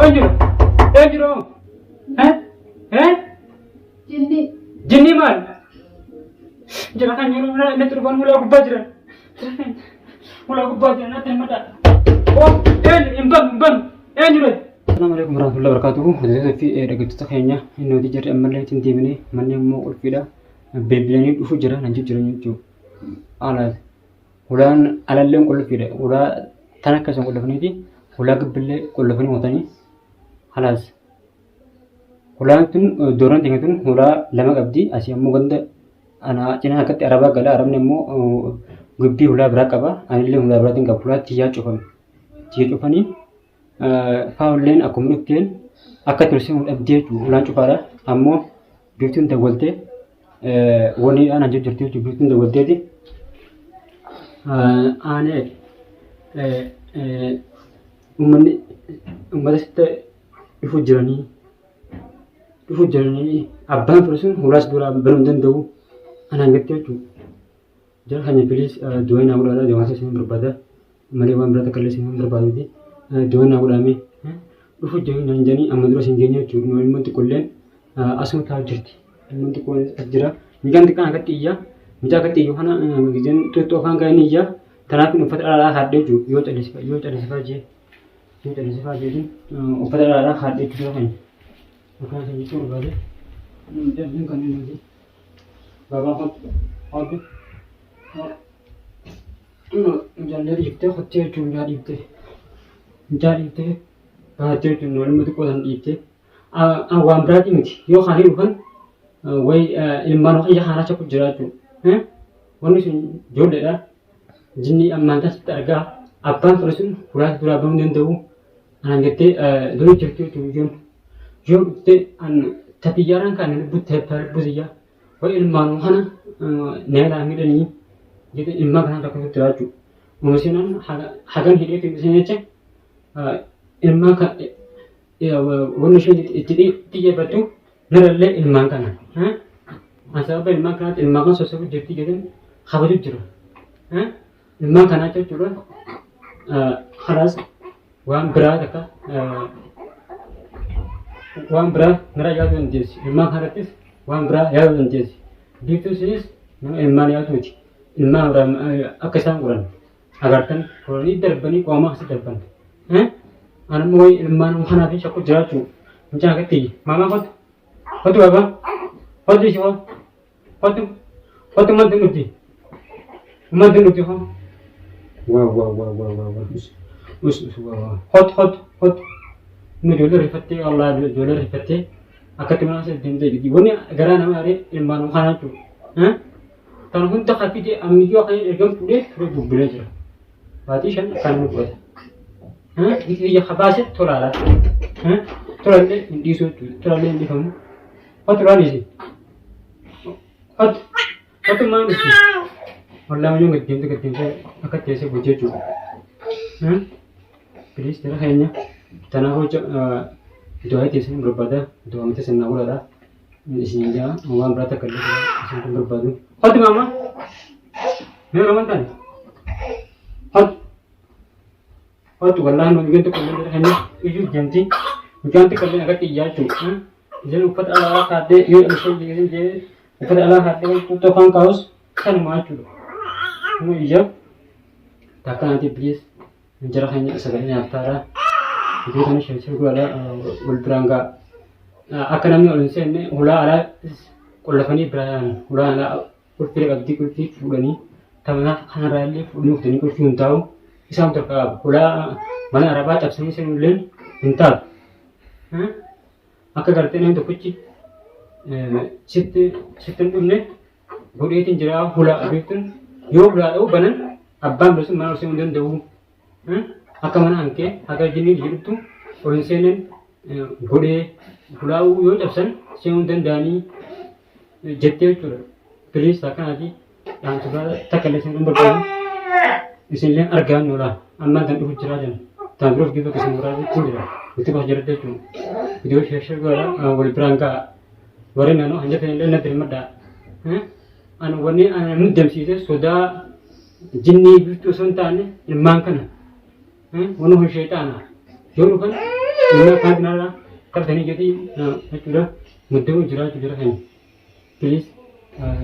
Eenyu? Eenyu? Jinni maal? Jira kan yeroo mana inni turban mulaa gubbaa jiran. Mulaa gubbaa jiran natti himata. Oh, eenyu? Eenyu? Assalamualaikum warahmatullahi wabarakatuh. Hadirin fi dhaggeeffattoota keenya inni hojii jirre ammallee ittiin deebinee manni immoo qulfiidha. Beebilanii dhufuu jira nan jiran jechuudha. Alaas ulaan alalleen qulfiidha. Ulaa tan akkasuma qulfaniiti. Ulaa gibbillee qulfanii mootanii. Alaas ulaan tun dooran tingatun ulaa lama qabdi. Asii ammoo ganda ana cinaa akkatti arabaa gala arabni immoo gibbii ulaa biraa qaba. Anillee ulaa biraatiin qaba. Ulaa tiyyaa cufame. Tiyya cufanii faawulleen akkuma dhufteen akka tursee dhabdee jechuudha. Ulaan cufaadha. Ammoo biftuun dawwaltee wanni aan jirti jechuudha. Biftuun dawwalteeti. Aanee uummata sitta dhufuu jiranii abbaan fira sun ulaas duraa banuu hin danda'u. Anaan gattee jechuudha. Jara kana filiis du'aa naa godhaadha. Deemaa isin barbaada. Malee waan biraa takka illee isin barbaaduti. Du'aa naa godhaame. Dhufuu jiranii janii amma dura isin geenye jechuudha. Nuyi immoo xiqqoolleen asuma taa'aa jirti. Immoo xiqqoon as jira. Miidhaan xiqqaan akkatti iyyaa. Miidhaa akkatti iyyuu kana gizeen xoxxoo afaan gaa'een iyyaa. Kanaaf uffata dhalaadhaa haadhee jechuudha. Yoo callisifaa jechuun uffata dhalaadhaa haadhee jechuudha kan. Akkaan isa jechuun barbaade. Miidhaan kan inni nuti. Baabaa hodhu. Jaallee dhiibtee hottee jechuun jaa dhiibtee. Jaa dhiibtee baatee jechuun waluma xiqqoo san dhiibtee. Waan biraatii miti. Yoo haanii dhufan wayi ilmaan waaqayyo haanaa chakkuu jira jechuudha. Wanni sun ijoolleedha. Jinni ammaan taasisaa argaa. Abbaan fira sun ulaas duraa banuu danda'u. Anaan gattee lola jirtu jechuudha. Yoo dhuftee tapiyyaaraan kan lubbutti buusiyyaa. Wayi ilmaan kana neelaa miidhanii jedhee ilmaan kanaan tokko jira jechuudha. Uummasiinaan hagan hidheetu ibsan jecha ilmaan kan wanni ishee itti xiyyeeffattu narallee ilmaan kana. Sababa ilmaan kanaatti ilmaan kan sosochii jirti jedhan habatu jira. Ilmaan kanaa jechuudha. Halaas waan biraa takka waan biraa nara yaaduu dandeessi. Ilmaan kanattis waan biraa yaaduu dandeessi. Biiftuu isinis nama ilmaan yaaduu miti. Ilmaan akka isaan qoran agartan qoranii darbanii qoomaa asii darban. Anammoo wayi ilmaan kanaa fi shakkuu jiraachuu mucaa akkatti maamaa kottu. Kottu baabaa. Kottu ishee hoo. Kottu manti nuti. Manti nuti hoo. Wow. Hot. Nu ijoollee rifattee wallaa ijoollee rifattee akkatti mana isa deemtee jirti. Wanni garaa nama aree ilmaan kanaa jechuudha. Kan hunda hafidee ammiyyoo kan ergamu fuudhee ture bubbilee jira. Baatii 5 kan nu fudhata. Biyya habaasee tolaadha. Tolaallee hin dhiisuu jechuudha. Tolaallee hin dhiifamu. Hotulaanis. Hotu maal nuti? Wallaa mayyoo gaddeemtee akka teessee bojjee jechuudha. Bilis jara keenya tanaaf hojja du'aa teessee barbaada. Du'aa miti sirnaa godhaadha. Isin jaa waan biraa takka illee isin kan barbaadu. Hotu maama. Mee roman taane? Hotu wallaa nu biqiltuu qallee jara keenya iyyuu deemti. Biqiltuu qallee akkatti iyyaa jechuudha. Isin uffata alaa kaadhee yoo ishee jee uffata alaa kaadhee tuuttoo afaan kaa'us kanuma jechuudha. Kuma iyyaa takka naati bilis jara keenya sagalee nyaataadha. Iddoo kana shemsee godhaadha wal biraan ga'a. Akka namni ol hin seenne hulaa alaa qollafanii biraan hulaa alaa qulfii qabdii qulfii fuudhanii taphaaf kanarraa illee fuudhanii uftanii qulfii hin taa'u. Isaan tokko qaba. Hulaa mana arabaa cabsanii seenullee hin taatu. Akka gartee namni tokkichi sitti hin dhufne godheetiin jira hulaa beektuun yoo hulaa dha'u banan abbaan bilisuun mana ol seenuu hin danda'u. Akka mana hankee akka jinni jedhutu ol hin seenan godhee hulaa yoo cabsan seenuu hin danda'anii jettee jechuudha. Bilis akkanaati dhaamsuudhaa takka illee seenuu hin barbaadu. Isinillee argaa hin oola. Ammaan kan dhufu jira jedhan. Taan biroof gidduu akkasii muraa jechuun jira. Itti baas jirate jechuudha. Iddoo ishee godha wal biraan ga'a. Warri naannoo hanjata illee natti hirmaddaa. Wanni nu deemsiise sodaa jinnii biftuu osoo hin taane ilmaan kana. Wanni kun sheexaana. Yoo dhufan Ina kadnala kabdani jadi sudah mudah jurah hai. Please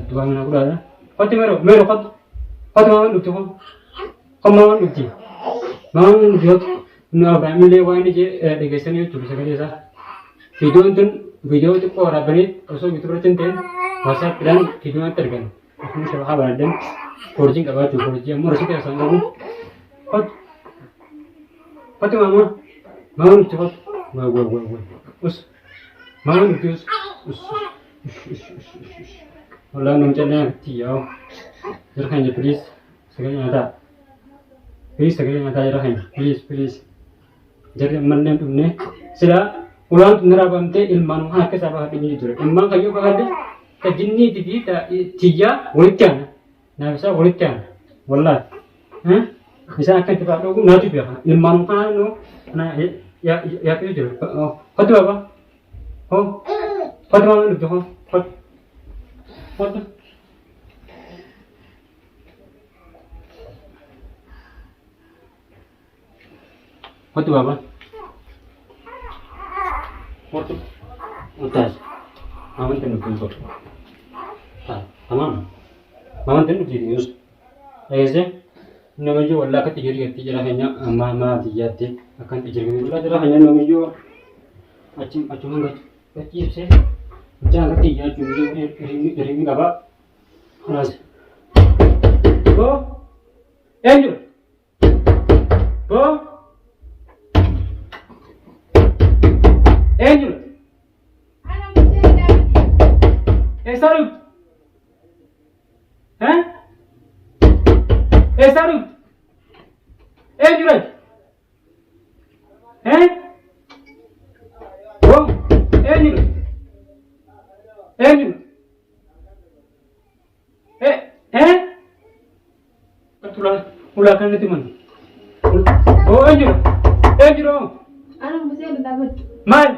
dua mana aku dah. Kau mero kau mana lucu kau? Kau mana lucu? Mana lucu? Nah, family wah ini je dekesan itu cuma sekali saja. Video itu kau orang beri, also itu bercentin. WhatsApp dan video yang tergan. Aku ni sebab apa dan forging apa tu forging. Mula sekali asal kamu. Kau mama lucu kau? Wah. Us, mama lucu us. Walau namanya tiaw. Jangan je please. Sekali ada. Please sekali ada jangan. Please. Jadi mana tu ni? Sila ulang nerabam te ilman mana kesabah hati ni tu. Ilman kayu kahade. Kajinni tidi ta tiga wurikan. Nah bisa wurikan. Wallah. Bisa akan cepat aku nanti biar. Ilman mana no? Nah ya tu je. Oh, kau tu apa? Oh, kau tu mana lucu kau? Kau tu. Kau tu apa? Kau tu. Utas. Aman tenu kau. Tamam. Aman tenu serius. ऐसे नमजो अल्लाह का तिजरी है ना मामा दियाते akan tijarkan itu lah adalah hanya namajo acungan kecil se jangan tiga cuma ini apa halas bo enjur bo enjur sarut sarut enjur Oh, enjur. Ulakan itu mana? Oh, enjur. Anak mesti ada dapat. Mal,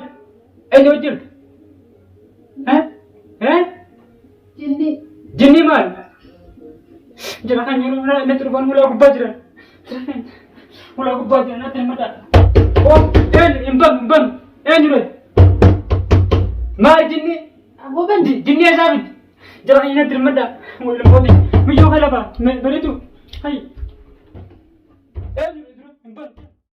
enjur. Jinni mal. Jangan nyuruh nak terbang mula aku bajran. Mula aku bajran nak mata. Oh, imbang. Enjur. Mal jinni. Aku kan Jinni azabit. Jangan ini termada. Mula poti. Mijo kalapa. Beritu. Hai.